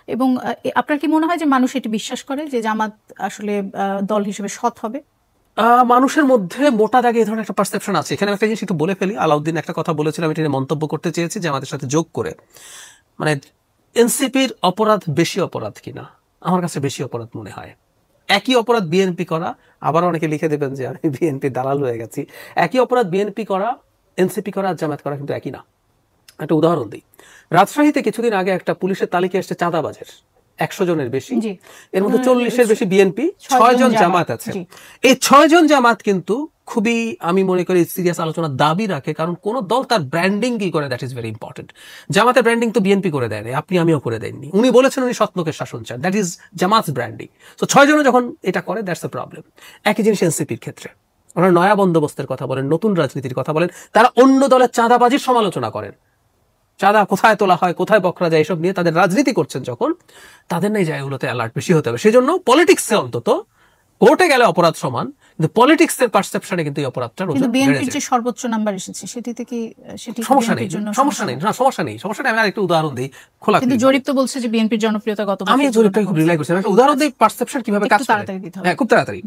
এবং আপনার কি মনে হয় যে মানুষ এটি বিশ্বাস করে যে জামাত আসলে দল হিসেবে সৎ হবে? মানুষের মধ্যে মোটা দাগে এই ধরনের একটা পারসেপশন আছে। এখানে একটা জিনিস একটু বলে ফেলি, আলাউদ্দিন একটা কথা বলেছিলাম, এটা নিয়ে মন্তব্য করতে চেয়েছি যে আমাদের সাথে যোগ করে, মানে এনসিপির অপরাধ বেশি অপরাধ কিনা, আমার কাছে বেশি অপরাধ মনে হয়। একই অপরাধ বিএনপি করা, আবার অনেকে লিখে দেবেন যে আমি বিএনপি দালাল হয়ে গেছি, একই অপরাধ বিএনপি করা, এনসিপি করা, জামায়াত করা কিন্তু একই না। একটা উদাহরণ দিই, রাজশাহীতে কিছুদিন আগে একটা পুলিশের তালিকা এসছে চাঁদাবাজের 100 জনের বেশি, এর মধ্যে 40-এর বেশি বিএনপি, 6 জন জামাত আছে। এই 6 জন জামাত কিন্তু খুবই, আমি মনে করি, সিরিয়াস আলোচনার দাবি রাখে, কারণ কোন দল তার ব্র্যান্ডিং কি করে, দ্যাট ইজ ভেরি ইম্পর্টেন্ট। জামাতের ব্র্যান্ডিং তো বিএনপি করে দেয়নি, আপনি আমিও করে দেননি। উনি বলেছেন উনি সৎ লোকের শাসন চান, দ্যাট ইজ জামাতস ব্র্যান্ডিং। তো 6 জন যখন এটা করে, দ্যাটস এ প্রবলেম। একই জিনিস এনসিপির ক্ষেত্রে, ওনারা নয়া বন্দোবস্তের কথা বলেন, নতুন রাজনীতির কথা বলেন, তারা অন্য দলের চাঁদাবাজির সমালোচনা করেন। চাঁদা কোথায় তোলা হয়, কোথায় বকরা যায়, এসব নিয়ে তাদের রাজনীতি করছেন যখন, তাদের নেই জায়গাগুলোতে অ্যালার্ট বেশি হতে হবে। সেজন্য পলিটিক্সে অন্তত কোর্টে গেলে অপরাধ সমান, কিন্তু পলিটিক্সের পারসেপশনে কিন্তু এই অপরাধটা রোজ বিএনপির যে সর্বোচ্চ নাম্বার এসেছে সেটিতে কি সেটি সমস্যা নেই, সমস্যা নেই, না সমস্যা নেই, সমস্যা নেই। আমি আরেকটা উদাহরণ দিই, খোলা, কিন্তু জরিপ তো বলছে যে বিএনপির জনপ্রিয়তা গত, আমি জরিপটাকে খুব রিলাই করছি, একটা উদাহরণ দিই পারসেপশন কিভাবে কাজ করে। হ্যাঁ, খুব তাড়াতাড়ি।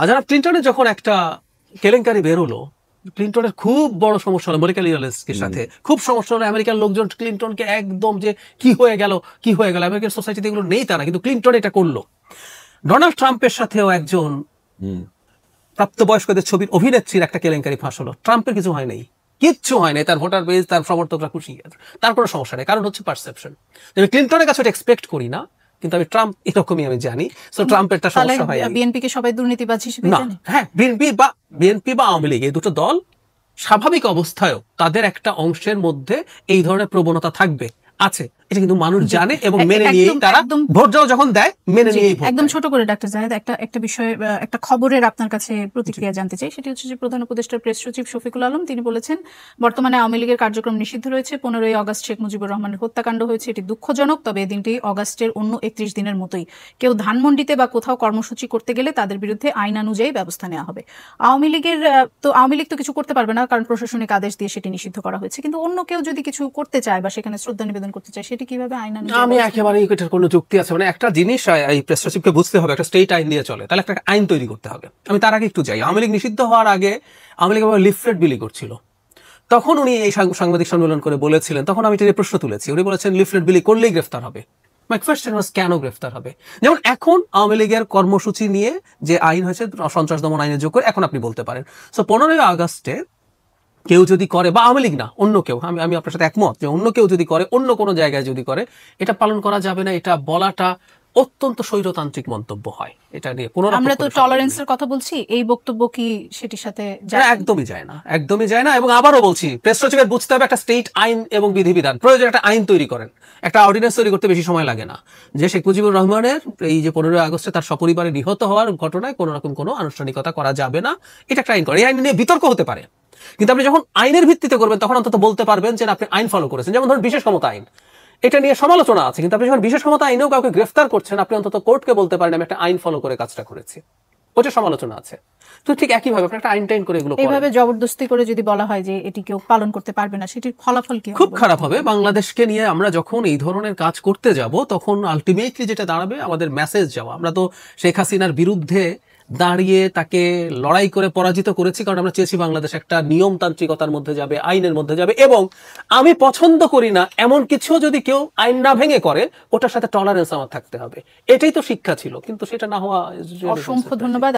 যারা ক্লিনটনের যখন একটা কেলেঙ্কারি বের হলো, ক্লিনটনের খুব বড় সমস্যা হলো মনিকা লিওনেসের সাথে, খুব সমস্যা হলো। আমেরিকার লোকজন ক্লিনটনকে একদম যে কি হয়ে গেল, আমেরিকান সোসাইটিতে এগুলো নেই তারা, কিন্তু ক্লিনটন এটা করলো। ডোনাল্ড ট্রাম্পের সাথেও একজন প্রাপ্তবয়স্কদের ছবির অভিনেত্রীর একটা কেলেঙ্কারি ফাঁস হলো। ট্রাম্পের কিছু হয় নাই, কিচ্ছু হয় নাই, তার ভোটার বেস, তার সমর্থকরা খুশি, তার কোনো সমস্যা নেই, কারণ হচ্ছে পারসেপশন। আমি ক্লিনটনের কাছে এক্সপেক্ট করি না, কিন্তু আমি ট্রাম্প এরকমই আমি জানি। সো ট্রাম্পের একটা সমস্যা হয়। বিএনপি কে সবাই দুর্নীতিবাজ হিসেবে জানে? হ্যাঁ, বিএনপি বা আওয়ামী লীগ, এই দুটো দল স্বাভাবিক অবস্থায়ও তাদের একটা অংশের মধ্যে এই ধরনের প্রবণতা থাকবে, আছে, এটা কিন্তু মানুষ জানে এবং মেনে নিয়ে তারা ভোট যখন দেয় মেনে নিয়ে। একদম ছোট করে ডাক্তার জাহেদ, একটা বিষয়ে একটা খবরের আপনার কাছে প্রতিক্রিয়া জানতে চাই। সেটি হচ্ছে যে প্রধান উপদেষ্টার প্রেস সচিব শফিকুল আলম তিনি বলেছেন বর্তমানে আওয়ামী লীগের কার্যক্রম নিষিদ্ধ রয়েছে। 15ই আগস্ট শেখ মুজিবুর রহমানের হত্যাকাণ্ড হয়েছে, এটি দুঃখজনক, তবে এই দিনটি আগস্টের অন্য 31 দিনের মতোই। কেউ ধানমন্ডিতে বা কোথাও কর্মসূচি করতে গেলে তাদের বিরুদ্ধে আইন অনুযায়ী ব্যবস্থা নেওয়া হবে। আওয়ামী লীগ তো কিছু করতে পারবে না, কারণ প্রশাসনিক আদেশ দিয়ে সেটি নিষিদ্ধ করা হয়েছে। কিন্তু অন্য কেউ যদি কিছু করতে চায় বা সেখানে শ্রদ্ধা নিবেদন করতে চায়, সেটি কিভাবে আইন অনুযায়ী? আমি একেবারে এটার কোনো যুক্তি আছে, মানে একটা জিনিস এই প্রেস সচিবকে বুঝতে হবে, একটা স্টেট আইন দিয়ে চলে, তাহলে একটা আইন তৈরি করতে হবে। আমি তার আগে একটু যাই, আওয়ামী লীগ নিষিদ্ধ হওয়ার আগে আওয়ামী লীগ লিফলেট বিলি করছিল, তখন উনি এই সাংবাদিক সম্মেলন করে বলেছিলেন, তখন আমি এটা প্রশ্ন তুলেছি, উনি বলেছেন লিফলেট বিলি করলেই গ্রেফতার হবে। মাই কোয়েশ্চেন ওয়াজ কেন গ্রেফতার হবে? যেমন এখন আওয়ামী লীগের কর্মসূচি নিয়ে যে আইন হয়েছে সন্ত্রাস দমন আইনের যোগ করে, এখন আপনি বলতে পারেন সো 15ই আগস্টে কেউ যদি করে, বা আওয়ামী লীগ না অন্য কেউ, আমি আপনার সাথে একমত যে অন্য কেউ যদি করে, অন্য কোনো জায়গায় যদি করে, এটা পালন করা যাবে না, এটা বলাটা অত্যন্ত স্বৈরতান্ত্রিক মন্তব্য হয়। এটা নিয়ে কোনো, আমরা তো টলারেন্সের কথা বলছি, এই বক্তব্য কি সেটির সাথে যায়? একদমই যায় না, একদমই যায় না। এবং আবারও বলছি, প্রেস সচিবের বুঝতে হবে একটা স্টেট আইন এবং বিধিবিধান প্রয়োজন, একটা আইন তৈরি করেন, একটা অর্ডিন্যান্স তৈরি করতে বেশি সময় লাগে না। যে শেখ মুজিবুর রহমানের এই যে 15ই আগস্টে তার সপরিবারে নিহত হওয়ার ঘটনায় কোনো রকম কোনো আনুষ্ঠানিকতা করা যাবে না, এটা একটা আইন করে। এই আইন নিয়ে বিতর্ক হতে পারে, কিন্তু আপনি যখন আইনের ভিত্তিতে করবেন তখন অন্তত বলতে পারবেন যে আপনি আইন ফলো করেছেন। যেমন ধরুন বিশেষ ক্ষমতা আইন, এটা নিয়ে সমালোচনা আছে, কিন্তু আপনি যখন বিশেষ ক্ষমতা আইনেও কাউকে গ্রেফতার করছেন, আপনি অন্তত কোর্টকে বলতে পারেন আমি একটা আইন ফলো করে কাজটা করেছি, ওটা সমালোচনা আছে। তো ঠিক একইভাবে আপনি একটা আইন টাইন করে এগুলো এইভাবে জবরদস্তি করে যদি বলা হয় যে এটি কেউ পালন করতে পারবে না, সেটির ফলাফল কি হবে? খুব খারাপ হবে। বাংলাদেশকে নিয়ে আমরা যখন এই ধরনের কাজ করতে যাব, তখন আলটিমেটলি যেটা দাঁড়াবে, আমাদের মেসেজ যাওয়া, আমরা তো শেখ হাসিনার বিরুদ্ধে দাঁড়িয়ে তাকে লড়াই করে পরাজিত করেছি, কারণ আমরা চেয়েছি বাংলাদেশ একটা নিয়মতান্ত্রিকতার মধ্যে যাবে, আইনের মধ্যে যাবে, এবং আমি পছন্দ করি না এমন কিছু যদি কেউ আইন না ভেঙে করে, ওটার সাথে টলারেন্স আমার থাকতে হবে। এটাই তো শিক্ষা ছিল, কিন্তু সেটা না হওয়া। অসংখ্য ধন্যবাদ।